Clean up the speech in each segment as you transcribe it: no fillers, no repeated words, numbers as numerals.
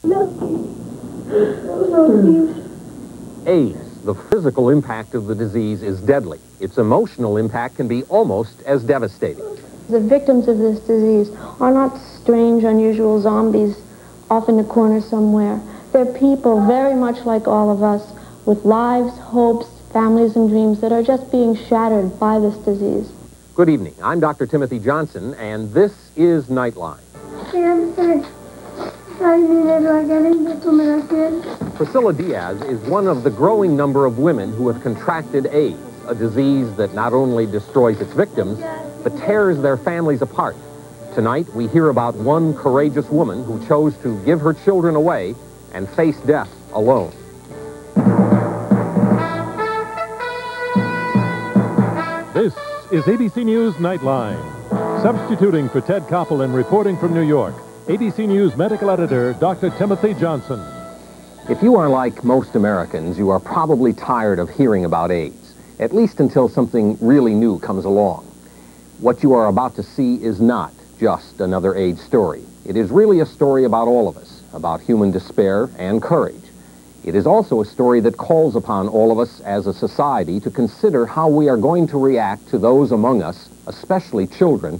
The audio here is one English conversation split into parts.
AIDS, the physical impact of the disease, is deadly. Its emotional impact can be almost as devastating. The victims of this disease are not strange, unusual zombies off in a corner somewhere. They're people very much like all of us, with lives, hopes, families, and dreams that are just being shattered by this disease. Good evening. I'm Dr. Timothy Johnson, and this is Nightline. Priscilla Diaz is one of the growing number of women who have contracted AIDS, a disease that not only destroys its victims, but tears their families apart. Tonight, we hear about one courageous woman who chose to give her children away and face death alone. This is ABC News Nightline. Substituting for Ted Koppel and reporting from New York, ABC News medical editor, Dr. Timothy Johnson. If you are like most Americans, you are probably tired of hearing about AIDS, at least until something really new comes along. What you are about to see is not just another AIDS story. It is really a story about all of us, about human despair and courage. It is also a story that calls upon all of us as a society to consider how we are going to react to those among us, especially children,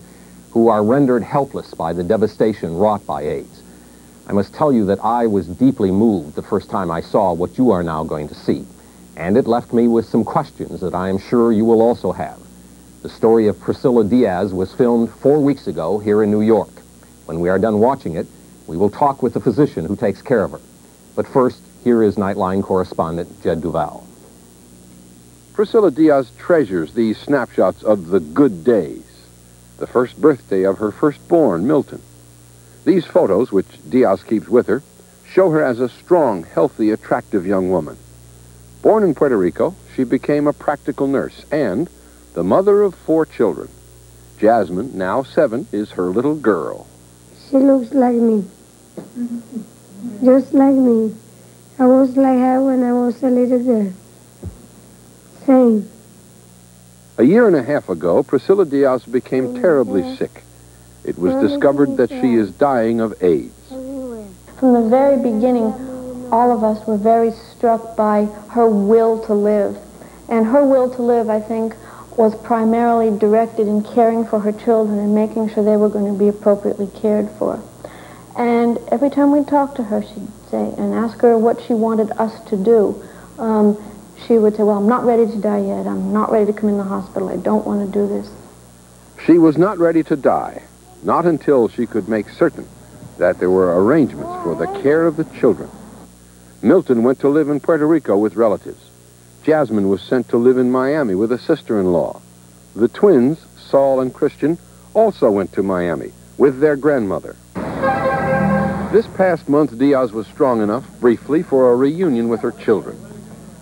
who are rendered helpless by the devastation wrought by AIDS. I must tell you that I was deeply moved the first time I saw what you are now going to see, and it left me with some questions that I am sure you will also have. The story of Priscilla Diaz was filmed 4 weeks ago here in New York. When we are done watching it, we will talk with the physician who takes care of her. But first, here is Nightline correspondent Jed Duval. Priscilla Diaz treasures these snapshots of the good days, the first birthday of her firstborn, Milton. These photos, which Diaz keeps with her, show her as a strong, healthy, attractive young woman. Born in Puerto Rico, she became a practical nurse and the mother of 4 children. Jasmine, now 7, is her little girl. She looks like me, just like me. I was like her when I was a little girl. Same. A year and a half ago, Priscilla Diaz became terribly sick. It was discovered that she is dying of AIDS. From the very beginning, all of us were very struck by her will to live. And her will to live, I think, was primarily directed in caring for her children and making sure they were going to be appropriately cared for. And every time we'd talk to her, she'd say, and ask her what she wanted us to do, she would say, well, I'm not ready to die yet. I'm not ready to come in the hospital. I don't want to do this. She was not ready to die, not until she could make certain that there were arrangements for the care of the children. Milton went to live in Puerto Rico with relatives. Jasmine was sent to live in Miami with a sister-in-law. The twins, Saul and Christian, also went to Miami with their grandmother. This past month, Diaz was strong enough, briefly, for a reunion with her children.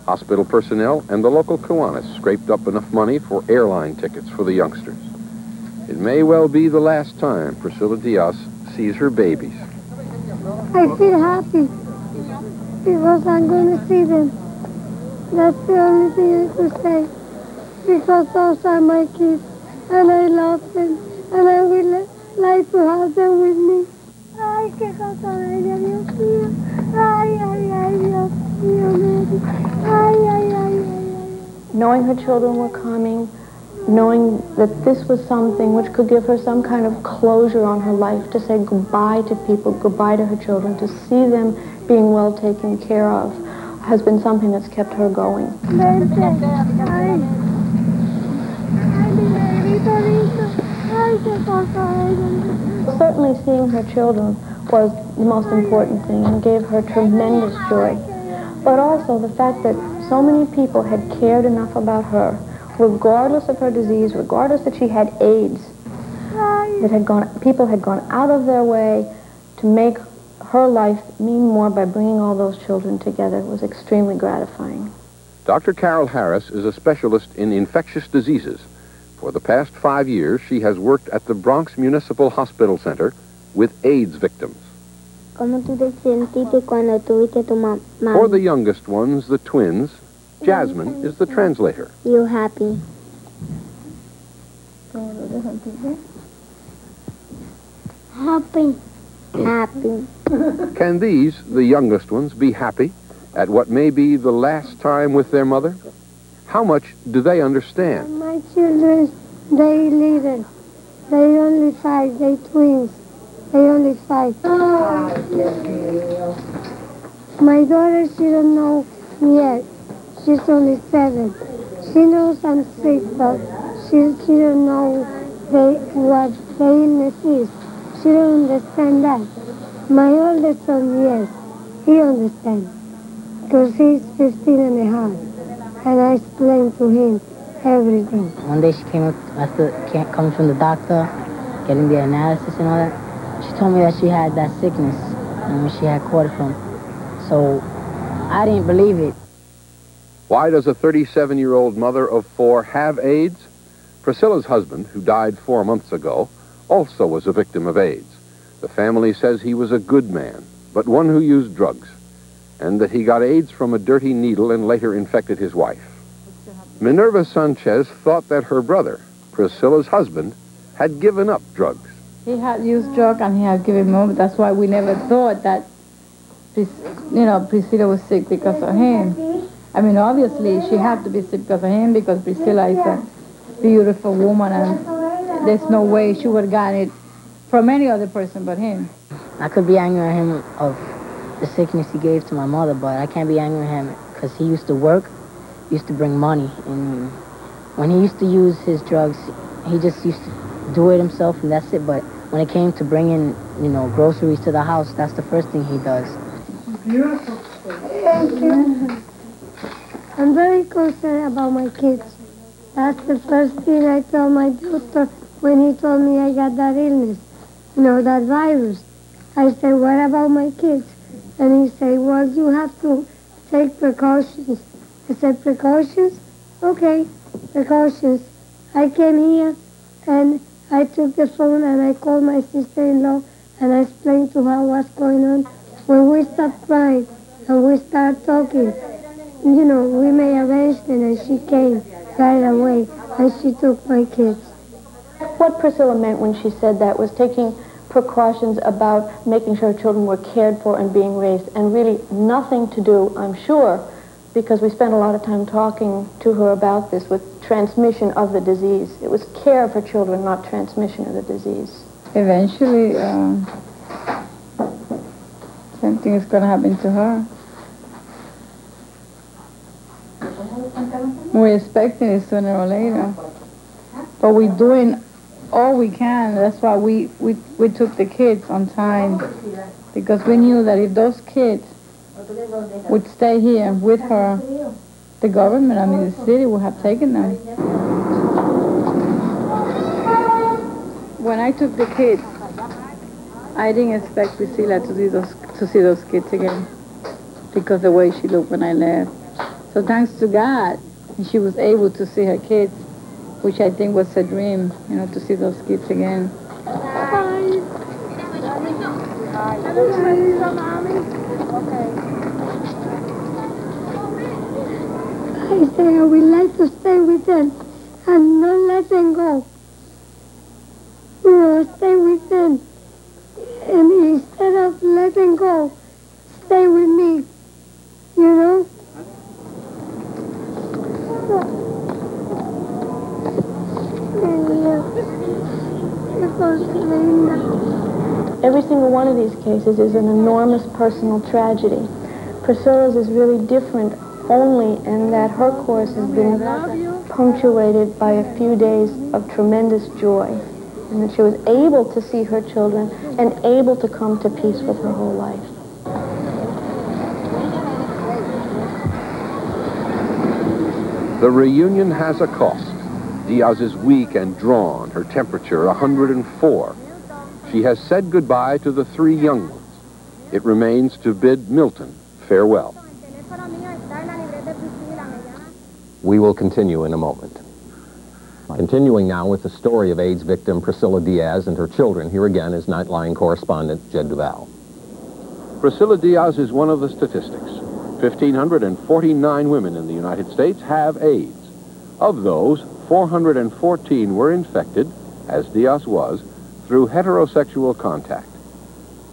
Hospital personnel and the local Kiwanis scraped up enough money for airline tickets for the youngsters. It may well be the last time Priscilla Diaz sees her babies. I feel happy because I'm going to see them. That's the only thing I could say. Because those are my kids, and I love them, and I would like to have them with me. Ay, qué cosa bella, Dios mío. Ay, ay, ay, Dios mío, Mary. Ay, ay, ay, ay, ay. Knowing her children were coming, knowing that this was something which could give her some kind of closure on her life, to say goodbye to people, goodbye to her children, to see them being well taken care of, has been something that's kept her going. Certainly seeing her children was the most important thing and gave her tremendous joy. But also the fact that so many people had cared enough about her, regardless of her disease, regardless that she had AIDS, that people had gone out of their way to make her life mean more by bringing all those children together, was extremely gratifying. Dr. Carol Harris is a specialist in infectious diseases. For the past 5 years, she has worked at the Bronx Municipal Hospital Center with AIDS victims. ¿Cómo tú te sentiste cuando tuviste tu mamá? For the youngest ones, the twins, Jasmine is the translator. You happy? Happy. Happy. Can these, the youngest ones, be happy at what may be the last time with their mother? How much do they understand? My children, they little. They only 5, they twins. They only 5. My daughter, she don't know yet. She's only 7. She knows I'm sick, but she don't know what the illness is. She don't understand that. My oldest son, yes, he understands. Because he's 15 and a half. And I explained to him everything. One day she came up after coming from the doctor, getting the analysis and all that. She told me that she had that sickness and when she had caught it from. So I didn't believe it. Why does a 37-year-old mother of 4 have AIDS? Priscilla's husband, who died 4 months ago, also was a victim of AIDS. The family says he was a good man, but one who used drugs, and that he got AIDS from a dirty needle and later infected his wife. Minerva Sanchez thought that her brother, Priscilla's husband, had given up drugs. He had used drugs and he had given up. That's why we never thought that, Priscilla was sick because of him. I mean, obviously, she had to be sick because of him because Priscilla is a beautiful woman and there's no way she would have gotten it from any other person but him. I could be angry at him of the sickness he gave to my mother, but I can't be angry at him because he used to work, used to bring money, and when he used to use his drugs, he just used to do it himself and that's it. But when it came to bringing, groceries to the house, that's the first thing he does. Beautiful. Thank you. I'm very concerned about my kids. That's the first thing I told my doctor when he told me I got that illness, that virus. I said, what about my kids? And he said, well, you have to take precautions. I said, precautions? Okay, precautions. I came here and I took the phone and I called my sister-in-law and I explained to her what's going on. When we stopped crying and we started talking, we made arrangements and she came right away and she took my kids. What Priscilla meant when she said that was taking precautions about making sure her children were cared for and being raised, and really nothing to do, I'm sure, because we spent a lot of time talking to her about this, with transmission of the disease. It was care for children, not transmission of the disease. Eventually, something is going to happen to her. We're expecting it sooner or later. But we're doing all we can. That's why we took the kids on time. Because we knew that if those kids would stay here with her, the government, the city would have taken them. When I took the kids, I didn't expect Priscilla to see those kids again. Because the way she looked when I left. So thanks to God, she was able to see her kids, which I think was a dream, to see those kids again. Bye. I say I would like to stay with them and not let them go. Stay with them. And instead of letting go, stay with me, Every single one of these cases is an enormous personal tragedy. Priscilla's is really different only in that her course has been punctuated by a few days of tremendous joy, and that she was able to see her children and able to come to peace with her whole life. The reunion has a cost. Diaz is weak and drawn, her temperature 104. She has said goodbye to the 3 young ones. It remains to bid Milton farewell. We will continue in a moment. Continuing now with the story of AIDS victim Priscilla Diaz and her children, here again is Nightline correspondent Jed Duval. Priscilla Diaz is one of the statistics. 1,549 women in the United States have AIDS. Of those, 414 were infected, as Diaz was, through heterosexual contact.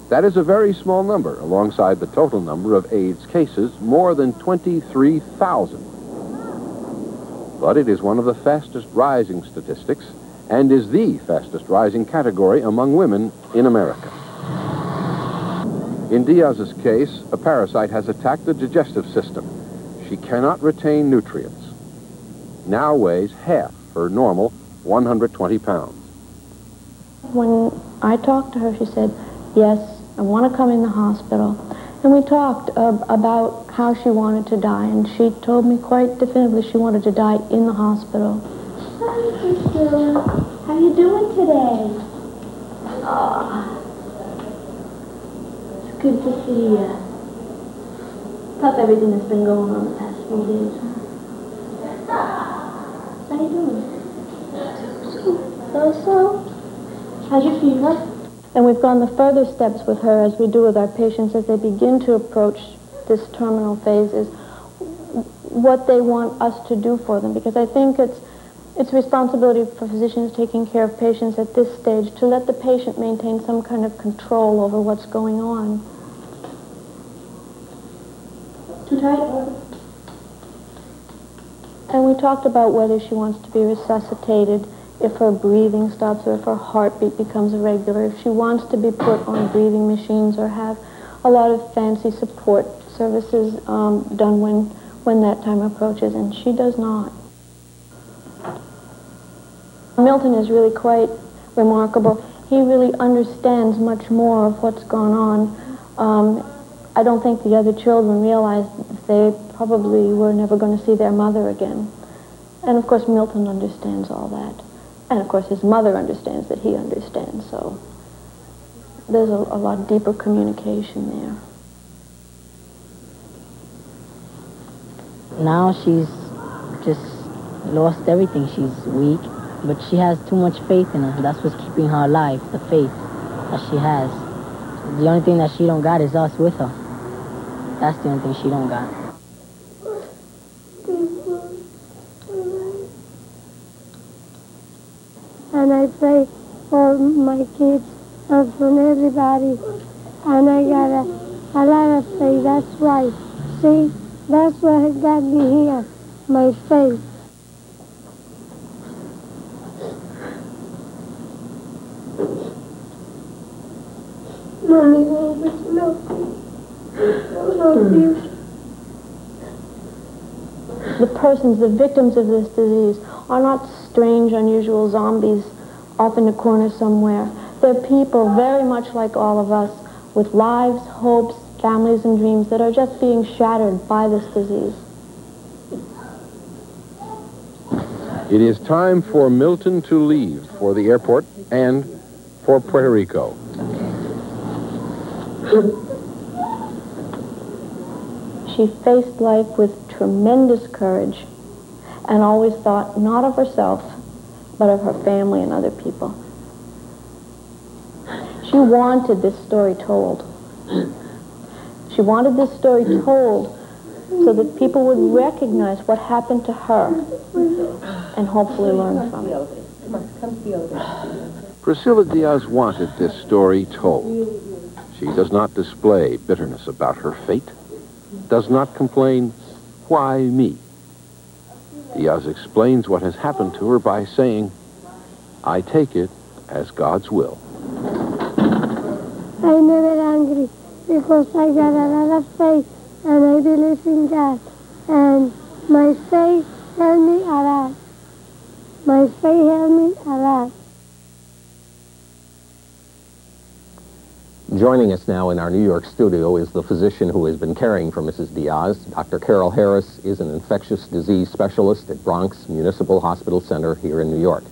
That is a very small number alongside the total number of AIDS cases, more than 23,000. But it is one of the fastest rising statistics and is the fastest rising category among women in America. In Diaz's case, a parasite has attacked the digestive system. She cannot retain nutrients. Now weighs half her normal 120 pounds. When I talked to her, she said, yes, I want to come in the hospital. And we talked about how she wanted to die, and she told me quite definitively she wanted to die in the hospital. Hi, Priscilla. How you doing today? It's good to see you. Tough everything that's been going on the past few days. How you doing? So? How's your fever? And we've gone the further steps with her, as we do with our patients as they begin to approach this terminal phase, is what they want us to do for them. Because I think it's responsibility for physicians taking care of patients at this stage to let the patient maintain some kind of control over what's going on. Too tight? And we talked about whether she wants to be resuscitated if her breathing stops or if her heartbeat becomes irregular, if she wants to be put on breathing machines or have a lot of fancy support services done when that time approaches, and she does not. Milton is really quite remarkable. He really understands much more of what's gone on. I don't think the other children realized they probably were never going to see their mother again. And of course Milton understands all that. And of course his mother understands that he understands, so there's a lot deeper communication there. Now she's just lost everything. She's weak, but she has too much faith in her. That's what's keeping her alive, the faith that she has. The only thing that she don't got is us with her. That's the only thing she don't got. And I pray for my kids and for everybody. And I got a lot of faith. That's right. See, that's what got me here, my faith. Mommy, love you. The persons, the victims of this disease, are not strange, unusual zombies off in a corner somewhere. They're people very much like all of us, with lives, hopes, families, and dreams that are just being shattered by this disease. It is time for Milton to leave for the airport and for Puerto Rico. She faced life with tremendous courage and always thought not of herself, but of her family and other people. She wanted this story told. She wanted this story told so that people would recognize what happened to her and hopefully learn from it. Priscilla Diaz wanted this story told. She does not display bitterness about her fate, does not complain, "Why me?" Diaz explains what has happened to her by saying, "I take it as God's will." I'm never angry because I got a lot of faith and I believe in God. And my faith helped me a lot. My faith helped me a lot. Joining us now in our New York studio is the physician who has been caring for Mrs. Diaz. Dr. Carol Harris is an infectious disease specialist at Bronx Municipal Hospital Center here in New York.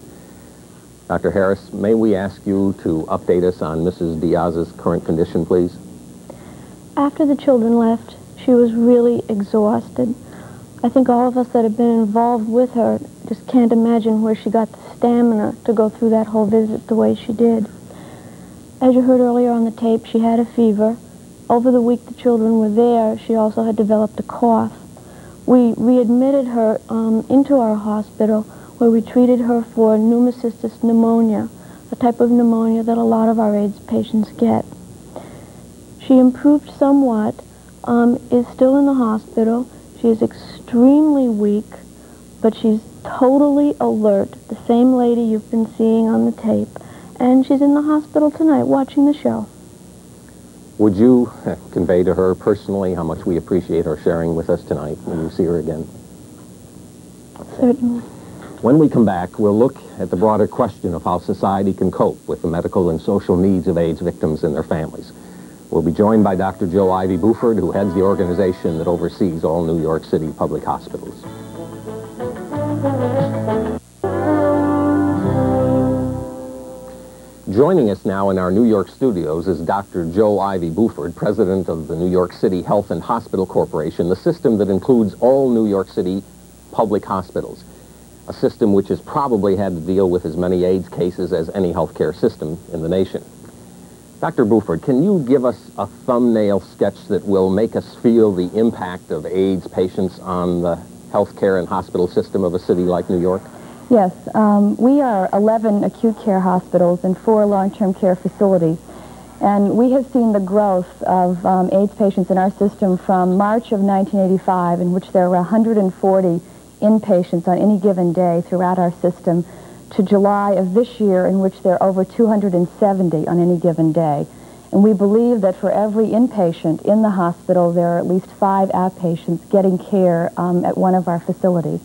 Dr. Harris, may we ask you to update us on Mrs. Diaz's current condition, please? After the children left, she was really exhausted. I think all of us that have been involved with her just can't imagine where she got the stamina to go through that whole visit the way she did. As you heard earlier on the tape, she had a fever. Over the week the children were there, she also had developed a cough. We readmitted her into our hospital where we treated her for pneumocystis pneumonia, a type of pneumonia that a lot of our AIDS patients get. She improved somewhat, is still in the hospital. She is extremely weak, but she's totally alert, the same lady you've been seeing on the tape. And she's in the hospital tonight watching the show. Would you convey to her personally how much we appreciate her sharing with us tonight when you see her again? Certainly. When we come back, we'll look at the broader question of how society can cope with the medical and social needs of AIDS victims and their families. We'll be joined by Dr. Joe Ivy Buford, who heads the organization that oversees all New York City public hospitals. Joining us now in our New York studios is Dr. Joe Ivy Buford, president of the New York City Health and Hospital Corporation, the system that includes all New York City public hospitals, a system which has probably had to deal with as many AIDS cases as any healthcare system in the nation. Dr. Buford, can you give us a thumbnail sketch that will make us feel the impact of AIDS patients on the healthcare and hospital system of a city like New York? Yes, we are 11 acute care hospitals and 4 long-term care facilities. And we have seen the growth of AIDS patients in our system from March of 1985, in which there were 140 inpatients on any given day throughout our system, to July of this year, in which there are over 270 on any given day. And we believe that for every inpatient in the hospital, there are at least 5 outpatients getting care at one of our facilities.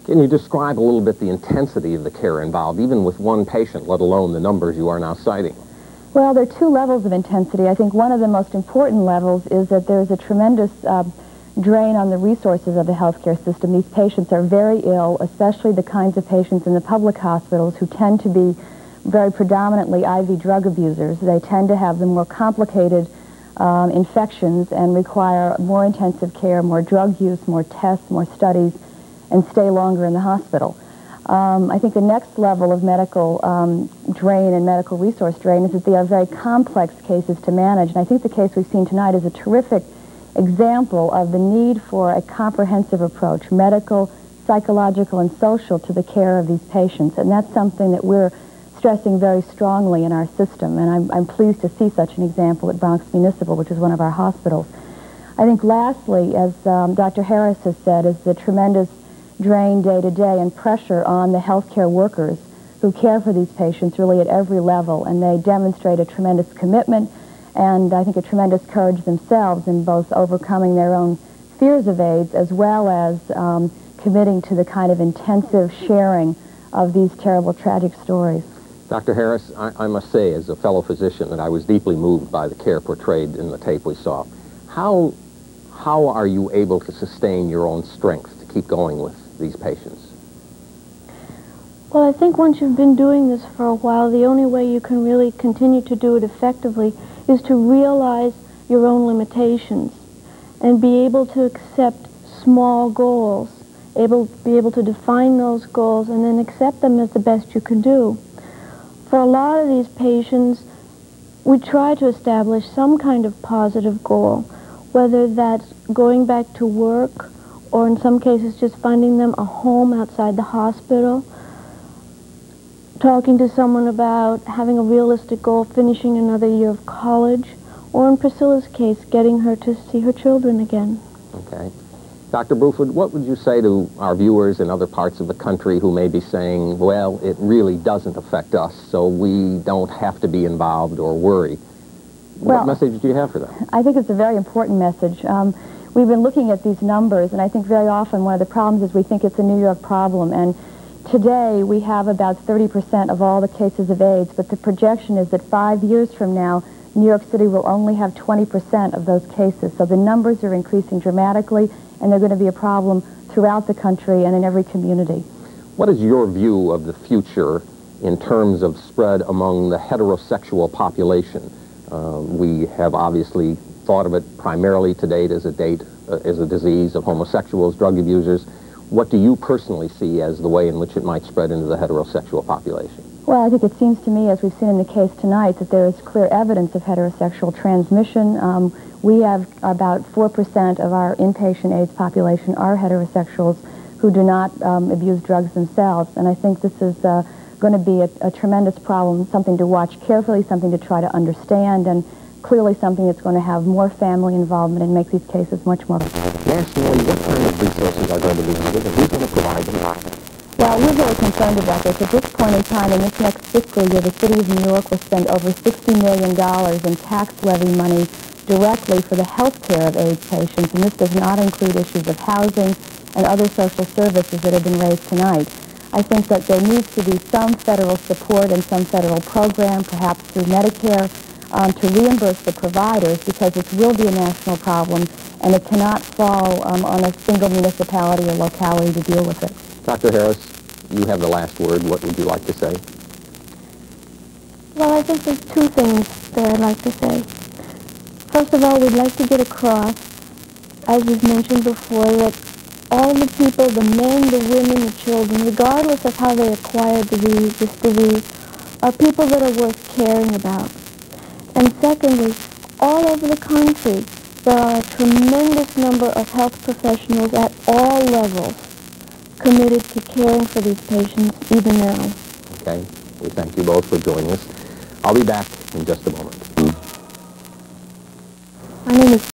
Can you describe a little bit the intensity of the care involved, even with one patient, let alone the numbers you are now citing? Well, there are 2 levels of intensity. I think one of the most important levels is that there's a tremendous drain on the resources of the healthcare system. These patients are very ill, especially the kinds of patients in the public hospitals who tend to be very predominantly IV drug abusers. They tend to have the more complicated infections and require more intensive care, more drug use, more tests, more studies, and stay longer in the hospital. I think the next level of medical drain and medical resource drain is that they are very complex cases to manage. And I think the case we've seen tonight is a terrific example of the need for a comprehensive approach, medical, psychological, and social, to the care of these patients. And that's something that we're stressing very strongly in our system. And I'm pleased to see such an example at Bronx Municipal, which is one of our hospitals. I think lastly, as Dr. Harris has said, is the tremendous drain day to day and pressure on the healthcare workers who care for these patients really at every level. And they demonstrate a tremendous commitment and I think a tremendous courage themselves in both overcoming their own fears of AIDS as well as committing to the kind of intensive sharing of these terrible, tragic stories. Dr. Harris, I must say, as a fellow physician, that I was deeply moved by the care portrayed in the tape we saw. How are you able to sustain your own strength to keep going with these patients? Well, I think once you've been doing this for a while, the only way you can really continue to do it effectively is to realize your own limitations and be able to accept small goals, be able to define those goals and then accept them as the best you can do. For a lot of these patients, we try to establish some kind of positive goal, whether that's going back to work or in some cases just finding them a home outside the hospital, talking to someone about having a realistic goal, finishing another year of college, or in Priscilla's case, getting her to see her children again. Okay. Dr. Buford, what would you say to our viewers in other parts of the country who may be saying, well, it really doesn't affect us, so we don't have to be involved or worry? What message do you have for them? I think it's a very important message. We've been looking at these numbers, and I think very often one of the problems is we think it's a New York problem. And today we have about 30% of all the cases of AIDS, but the projection is that 5 years from now, New York City will only have 20% of those cases. So the numbers are increasing dramatically, and they're going to be a problem throughout the country and in every community. What is your view of the future in terms of spread among the heterosexual population? We have obviously thought of it primarily to date as a disease of homosexuals, drug abusers. What do you personally see as the way in which it might spread into the heterosexual population? Well, I think it seems to me, as we've seen in the case tonight, that there is clear evidence of heterosexual transmission. We have about 4% of our inpatient AIDS population are heterosexuals who do not abuse drugs themselves. And I think this is going to be a tremendous problem, something to watch carefully, something to try to understand, and clearly something that's going to have more family involvement and make these cases much more... Nationally, what kind of resources are going to be needed, and who's going to provide them? Well, we're very concerned about this. At this point in time, in this next fiscal year, the city of New York will spend over $60 million in tax levy money directly for the health care of AIDS patients, and this does not include issues of housing and other social services that have been raised tonight. I think that there needs to be some federal support and some federal program, perhaps through Medicare, to reimburse the providers, because it will be a national problem, and it cannot fall on a single municipality or locality to deal with it. Dr. Harris, you have the last word. What would you like to say? Well, I think there's two things that I'd like to say. First of all, we'd like to get across, as was mentioned before, that all the people, the men, the women, the children, regardless of how they acquired this disease, are people that are worth caring about. And secondly, all over the country, there are a tremendous number of health professionals at all levels committed to caring for these patients even now. Okay. We thank you both for joining us. I'll be back in just a moment. My name is